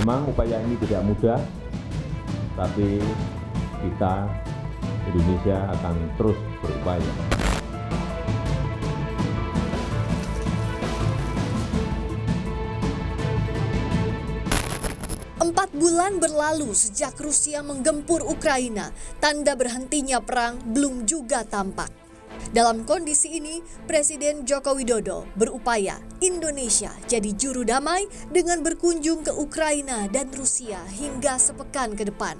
Memang upaya ini tidak mudah, tapi kita Indonesia akan terus berupaya. 4 bulan berlalu sejak Rusia menggempur Ukraina, tanda berhentinya perang belum juga tampak. Dalam kondisi ini, Presiden Joko Widodo berupaya Indonesia jadi juru damai dengan berkunjung ke Ukraina dan Rusia hingga sepekan ke depan.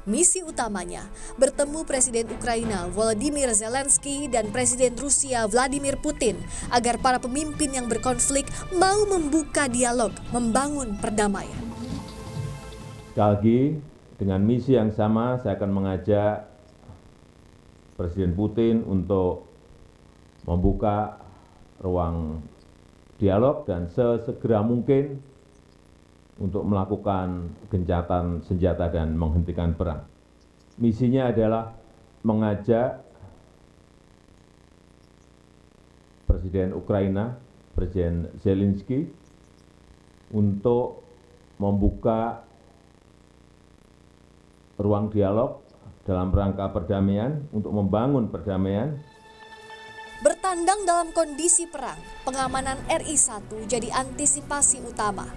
Misi utamanya bertemu Presiden Ukraina Volodymyr Zelensky dan Presiden Rusia Vladimir Putin agar para pemimpin yang berkonflik mau membuka dialog, membangun perdamaian. Sekali lagi, dengan misi yang sama, saya akan mengajak Presiden Putin untuk membuka ruang dialog dan sesegera mungkin untuk melakukan gencatan senjata dan menghentikan perang. Misinya adalah mengajak Presiden Ukraina, Presiden Zelensky, untuk membuka ruang dialog dalam rangka perdamaian, untuk membangun perdamaian. Bertandang dalam kondisi perang, pengamanan RI1 jadi antisipasi utama.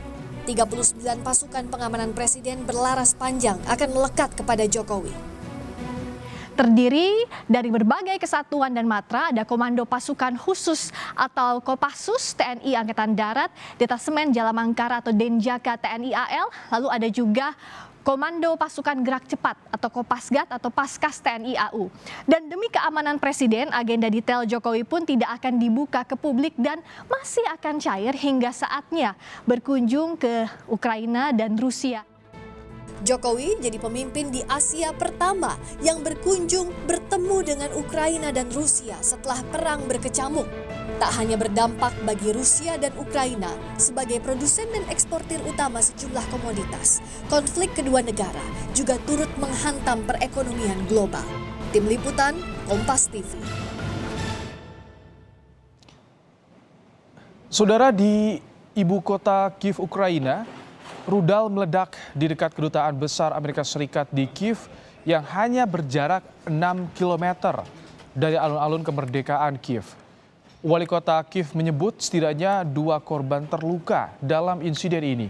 39 pasukan pengamanan Presiden berlaras panjang akan melekat kepada Jokowi. Terdiri dari berbagai kesatuan dan matra, ada Komando Pasukan Khusus atau Kopassus TNI Angkatan Darat, Detasemen Jalamangkara atau Denjaka TNI AL, lalu ada juga Komando Pasukan Gerak Cepat atau Kopasgat atau Paskas TNI AU. Dan demi keamanan Presiden, agenda detail Jokowi pun tidak akan dibuka ke publik dan masih akan cair hingga saatnya berkunjung ke Ukraina dan Rusia. Jokowi jadi pemimpin di Asia pertama yang berkunjung bertemu dengan Ukraina dan Rusia setelah perang berkecamuk. Tak hanya berdampak bagi Rusia dan Ukraina sebagai produsen dan eksportir utama sejumlah komoditas, konflik kedua negara juga turut menghantam perekonomian global. Tim Liputan, Kompas TV. Saudara, di ibu kota Kiev, Ukraina, rudal meledak di dekat kedutaan besar Amerika Serikat di Kiev yang hanya berjarak 6 km dari alun-alun kemerdekaan Kiev. Wali kota Kiev menyebut setidaknya 2 korban terluka dalam insiden ini.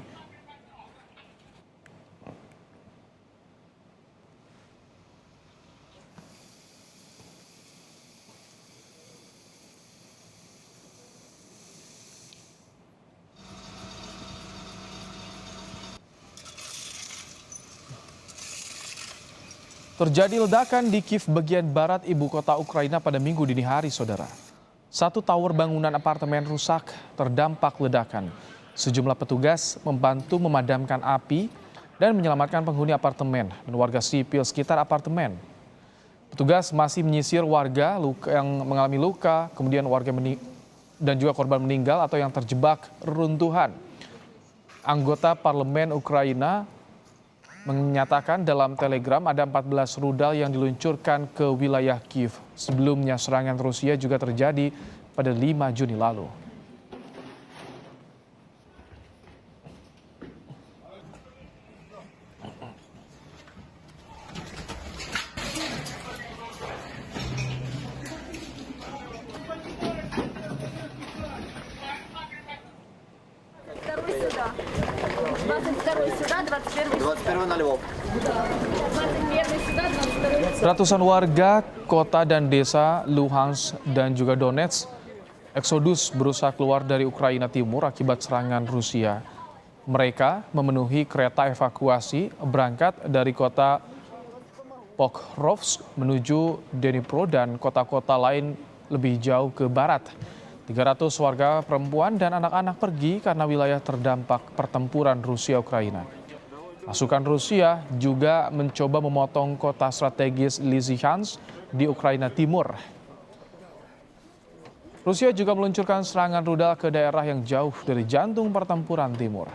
Terjadi ledakan di Kiev bagian barat ibu kota Ukraina pada Minggu dini hari, saudara. 1 tower bangunan apartemen rusak terdampak ledakan. Sejumlah petugas membantu memadamkan api dan menyelamatkan penghuni apartemen dan warga sipil sekitar apartemen. Petugas masih menyisir warga yang mengalami luka, kemudian warga dan juga korban meninggal atau yang terjebak reruntuhan. Anggota parlemen Ukraina menyatakan dalam telegram ada 14 rudal yang diluncurkan ke wilayah Kiev. Sebelumnya serangan Rusia juga terjadi pada 5 Juni lalu. Ratusan warga kota dan desa Luhansk dan juga Donetsk eksodus berusaha keluar dari Ukraina Timur akibat serangan Rusia. Mereka memenuhi kereta evakuasi berangkat dari kota Pokrovsk menuju Dnipro dan kota-kota lain lebih jauh ke barat. 300 warga perempuan dan anak-anak pergi karena wilayah terdampak pertempuran Rusia-Ukraina. Pasukan Rusia juga mencoba memotong kota strategis Lysychansk di Ukraina Timur. Rusia juga meluncurkan serangan rudal ke daerah yang jauh dari jantung pertempuran timur.